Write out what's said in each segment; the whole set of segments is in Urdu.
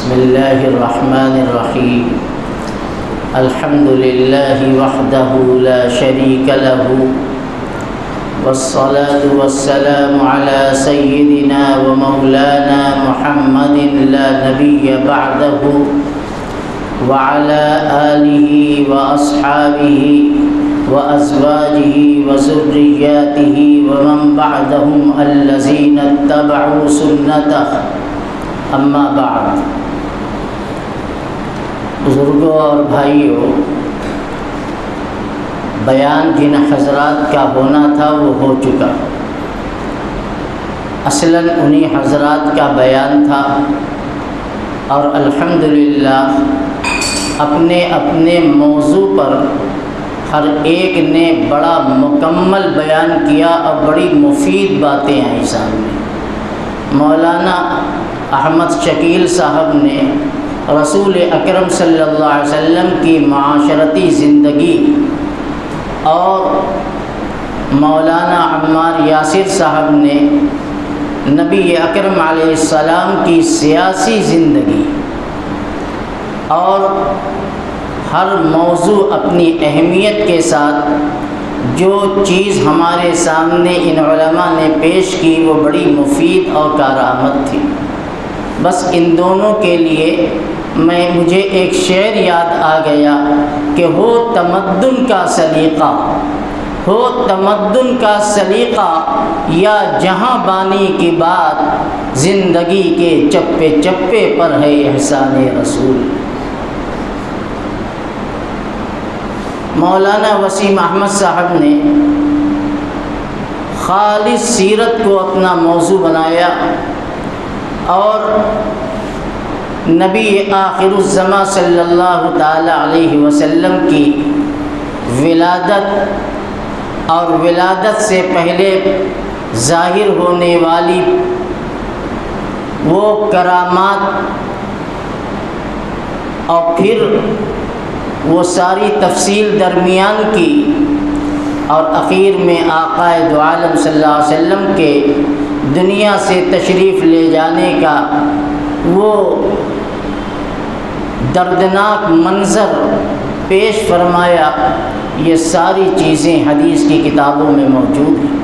بسم اللہ الرحمن الرحیم الحمد للہ وحدہ لا شریک لہ والصلاة والسلام علی سیدنا ومولانا محمد لا نبی بعدہ وعلى آلہ وأصحابہ وأزواجہ وذریاتہ ومن بعدہم الذین اتبعوا سنتہ اما بعد۔ بزرگوں اور بھائیوں، بیان جن حضرات کا ہونا تھا وہ ہو چکا۔ اصلاً انہی حضرات کا بیان تھا، اور الحمدللہ اپنے اپنے موضوع پر ہر ایک نے بڑا مکمل بیان کیا اور بڑی مفید باتیں آئیں سامنے۔ مولانا احمد شکیل صاحب نے رسول اکرم صلی اللہ علیہ وسلم کی معاشرتی زندگی، اور مولانا عمار یاسر صاحب نے نبی اکرم علیہ السلام کی سیاسی زندگی، اور ہر موضوع اپنی اہمیت کے ساتھ جو چیز ہمارے سامنے ان علماء نے پیش کی وہ بڑی مفید اور کارآمد تھی۔ بس ان دونوں کے لیے مجھے ایک شعر یاد آ گیا کہ ہو تمدن کا سلیقہ، ہو تمدن کا سلیقہ یا جہاں بانی کی بات، زندگی کے چپے چپے پر ہے احسان رسول۔ مولانا وسیم احمد صاحب نے خالص سیرت کو اپنا موضوع بنایا، اور نبی آخر الزماں صلی اللہ تعالی علیہ وسلم کی ولادت اور ولادت سے پہلے ظاہر ہونے والی وہ کرامات، اور پھر وہ ساری تفصیل درمیان کی، اور اخیر میں آقا دو عالم صلی اللہ علیہ وسلم کے دنیا سے تشریف لے جانے کا وہ دردناک منظر پیش فرمایا۔ یہ ساری چیزیں حدیث کی کتابوں میں موجود ہیں۔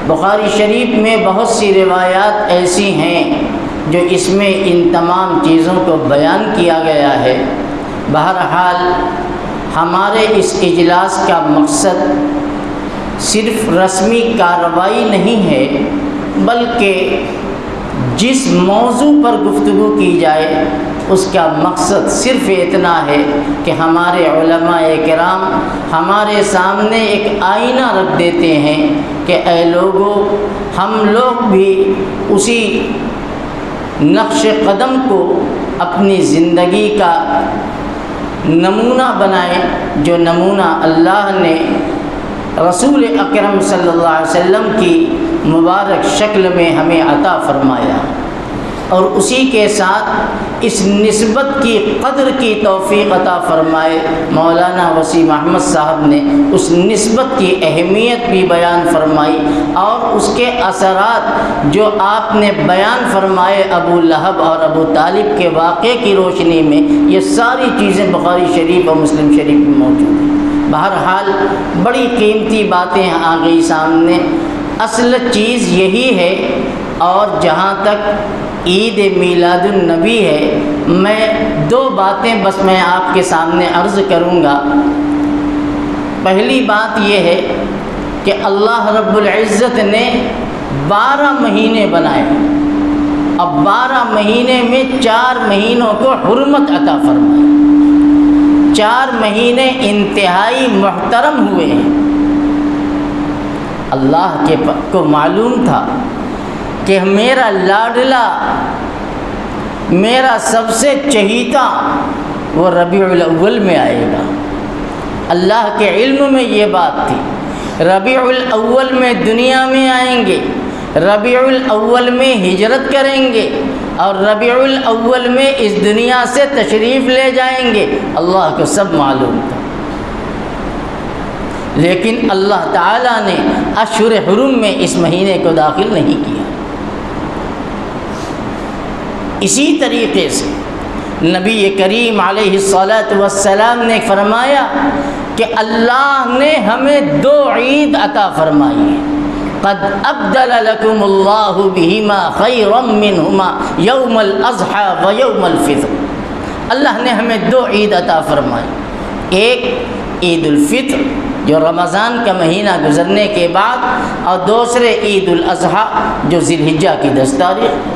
بخاری شریف میں بہت سی روایات ایسی ہیں جو اس میں ان تمام چیزوں کو بیان کیا گیا ہے۔ بہرحال ہمارے اس اجلاس کا مقصد صرف رسمی کارروائی نہیں ہے، بلکہ جس موضوع پر گفتگو کی جائے اس کا مقصد صرف اتنا ہے کہ ہمارے علماء کرام ہمارے سامنے ایک آئینہ رکھ دیتے ہیں کہ اے لوگو، ہم لوگ بھی اسی نقش قدم کو اپنی زندگی کا نمونہ بنائیں جو نمونہ اللہ نے رسول اکرم صلی اللہ علیہ وسلم کی مبارک شکل میں ہمیں عطا فرمایا، اور اسی کے ساتھ اس نسبت کی قدر کی توفیق عطا فرمائے۔ مولانا وسیم احمد صاحب نے اس نسبت کی اہمیت بھی بیان فرمائی، اور اس کے اثرات جو آپ نے بیان فرمائے ابو لہب اور ابو طالب کے واقعے کی روشنی میں، یہ ساری چیزیں بخاری شریف اور مسلم شریف میں موجود ہیں۔ بہرحال بڑی قیمتی باتیں آ گئی سامنے۔ اصل چیز یہی ہے، اور جہاں تک عید میلاد النبی ہے، میں دو باتیں بس میں آپ کے سامنے عرض کروں گا۔ پہلی بات یہ ہے کہ اللہ رب العزت نے 12 مہینے بنائے، اب 12 مہینے میں 4 مہینوں کو حرمت عطا فرمائی۔ 4 مہینے انتہائی محترم ہوئے ہیں۔ اللہ کو معلوم تھا کہ میرا لاڈلا، میرا سب سے چہیتا وہ ربیع الاول میں آئے گا۔ اللہ کے علم میں یہ بات تھی، ربیع الاول میں دنیا میں آئیں گے، ربیع الاول میں ہجرت کریں گے، اور ربیع الاول میں اس دنیا سے تشریف لے جائیں گے۔ اللہ کو سب معلوم تھا، لیکن اللہ تعالیٰ نے اشہر حرم میں اس مہینے کو داخل نہیں کیا۔ اسی طریقے سے نبی کریم علیہ الصلاۃ والسلام نے فرمایا کہ اللہ نے ہمیں 2 عید عطا فرمائی ہے، قد ابدل لکم اللہ بہما خیرا منہما یوم الاضحیٰ و یوم الفطر۔ اللہ نے ہمیں 2 عید عطا فرمائی، ایک عید الفطر جو رمضان کا مہینہ گزرنے کے بعد، اور دوسرے عید الاضحیٰ جو ذی الحجہ کی 10 تاریخ۔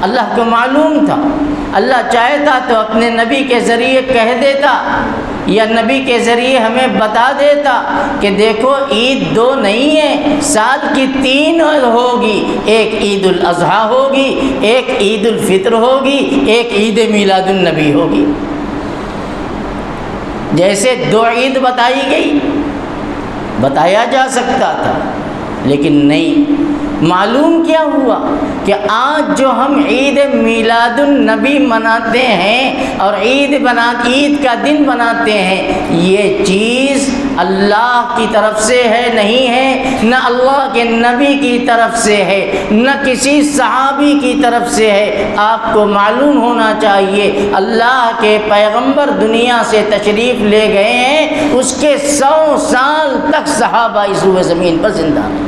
اللہ کو معلوم تھا، اللہ چاہتا تو اپنے نبی کے ذریعے کہہ دیتا یا نبی کے ذریعے ہمیں بتا دیتا کہ دیکھو عید 2 نہیں ہے، سال کی 3 ہوگی، ایک عید الاضحیٰ ہوگی، ایک عید الفطر ہوگی، ایک عید میلاد النبی ہوگی۔ جیسے 2 عید بتائی گئی، بتایا جا سکتا تھا، لیکن نہیں۔ معلوم کیا ہوا کہ آج جو ہم عید میلاد النبی مناتے ہیں اور عید کا دن مناتے ہیں، یہ چیز اللہ کی طرف سے ہے نہیں ہے، نہ اللہ کے نبی کی طرف سے ہے، نہ کسی صحابی کی طرف سے ہے۔ آپ کو معلوم ہونا چاہیے اللہ کے پیغمبر دنیا سے تشریف لے گئے ہیں، اس کے 100 سال تک صحابہ اس روئے زمین پر زندہ ہیں،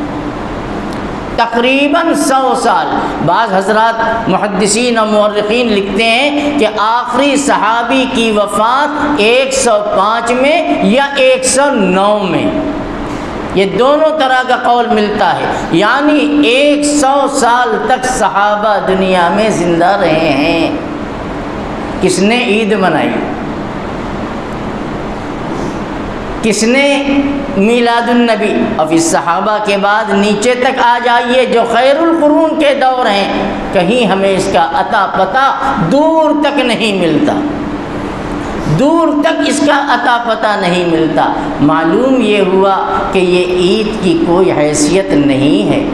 تقریباً 100 سال۔ بعض حضرات محدثین و مورخین لکھتے ہیں کہ آخری صحابی کی وفات 105 میں یا 109 میں، یہ دونوں طرح کا قول ملتا ہے، یعنی 100 سال تک صحابہ دنیا میں زندہ رہے ہیں۔ کس نے عید منائی؟ کس نے میلاد النبی؟ اور پھر صحابہ کے بعد نیچے تک آ جائیے جو خیر القرون کے دور ہیں، کہیں ہمیں اس کا عطا پتہ دور تک نہیں ملتا، دور تک اس کا عطا پتہ نہیں ملتا۔ معلوم یہ ہوا کہ یہ عید کی کوئی حیثیت نہیں ہے۔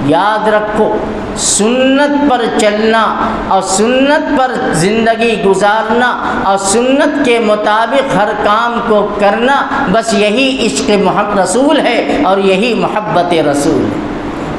یاد رکھو، سنت پر چلنا اور سنت پر زندگی گزارنا اور سنت کے مطابق ہر کام کو کرنا، بس یہی عشق محمد رسول ہے اور یہی محبت رسول ہے۔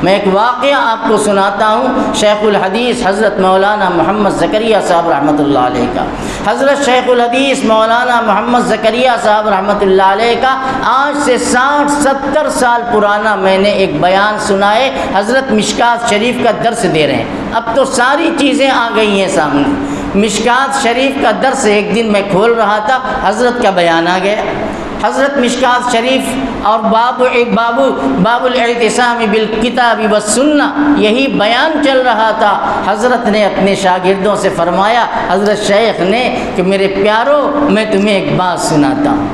میں ایک واقعہ آپ کو سناتا ہوں، شیخ الحدیث حضرت مولانا محمد زکریا صاحب رحمۃ اللہ علیہ کا۔ حضرت شیخ الحدیث مولانا محمد زکریا صاحب رحمۃ اللہ علیہ کا آج سے 60-70 سال پرانا میں نے ایک بیان سنا ہے۔ حضرت مشکات شریف کا درس دے رہے ہیں، اب تو ساری چیزیں آ گئی ہیں سامنے۔ مشکات شریف کا درس ایک دن میں کھول رہا تھا، حضرت کا بیان آ گیا۔ حضرت مشکات شریف اور باب الاعتصام بالکتاب والسنہ، یہی بیان چل رہا تھا۔ حضرت نے اپنے شاگردوں سے فرمایا، حضرت شیخ نے کہ میرے پیارو میں تمہیں ایک بات سناتا ہوں۔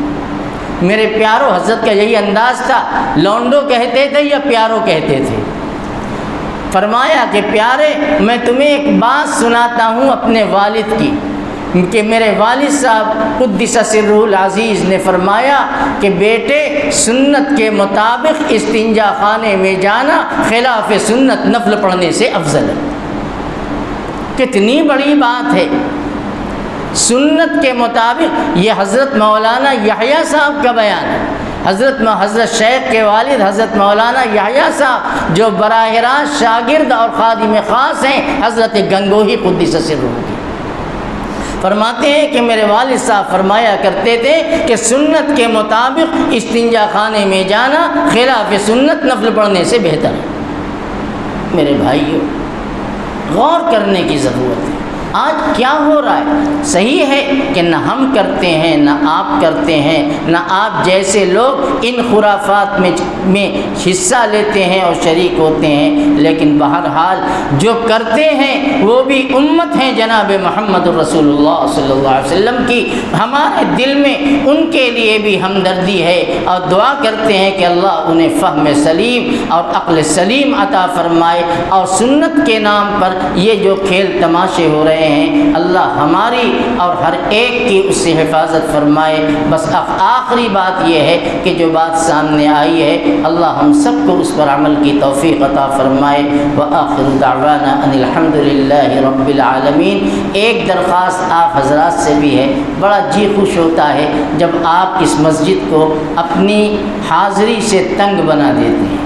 میرے پیارو، حضرت کا یہی انداز تھا، لونڈو کہتے تھے یا پیارو کہتے تھے؟ فرمایا کہ پیارے میں تمہیں ایک بات سناتا ہوں اپنے والد کی، کہ میرے والد صاحب قدس سرہ العزیز نے فرمایا کہ بیٹے سنت کے مطابق استنجا خانے میں جانا خلاف سنت نفل پڑھنے سے افضل ہے۔ کتنی بڑی بات ہے، سنت کے مطابق۔ یہ حضرت مولانا یحییٰ صاحب کا بیان ہے، حضرت شیخ کے والد حضرت مولانا یحییٰ صاحب جو براہ راست شاگرد اور خادم خاص ہیں حضرت گنگوہی قدس سرہ کے، فرماتے ہیں کہ میرے والد صاحب فرمایا کرتے تھے کہ سنت کے مطابق استنجا خانے میں جانا خلاف سنت نفل پڑھنے سے بہتر ہے۔ میرے بھائیو، غور کرنے کی ضرورت ہے۔ آج کیا ہو رہا ہے؟ صحیح ہے کہ نہ ہم کرتے ہیں نہ آپ کرتے ہیں، نہ آپ جیسے لوگ ان خرافات میں حصہ لیتے ہیں اور شریک ہوتے ہیں، لیکن بہرحال جو کرتے ہیں وہ بھی امت ہیں جناب محمد رسول اللہ صلی اللہ علیہ وسلم کی۔ ہمارے دل میں ان کے لیے بھی ہمدردی ہے اور دعا کرتے ہیں کہ اللہ انہیں فہم سلیم اور عقل سلیم عطا فرمائے، اور سنت کے نام پر یہ جو کھیل تماشے ہو رہے ہیں اللہ ہماری اور ہر ایک کی اس سے حفاظت فرمائے۔ بس آخری بات یہ ہے کہ جو بات سامنے آئی ہے اللہ ہم سب کو اس پر عمل کی توفیق عطا فرمائے۔ وآخر دعوانا ان الحمد للہ رب العالمین۔ ایک درخواست آپ حضرات سے بھی ہے، بڑا جی خوش ہوتا ہے جب آپ اس مسجد کو اپنی حاضری سے تنگ بنا دیتے ہیں،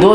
2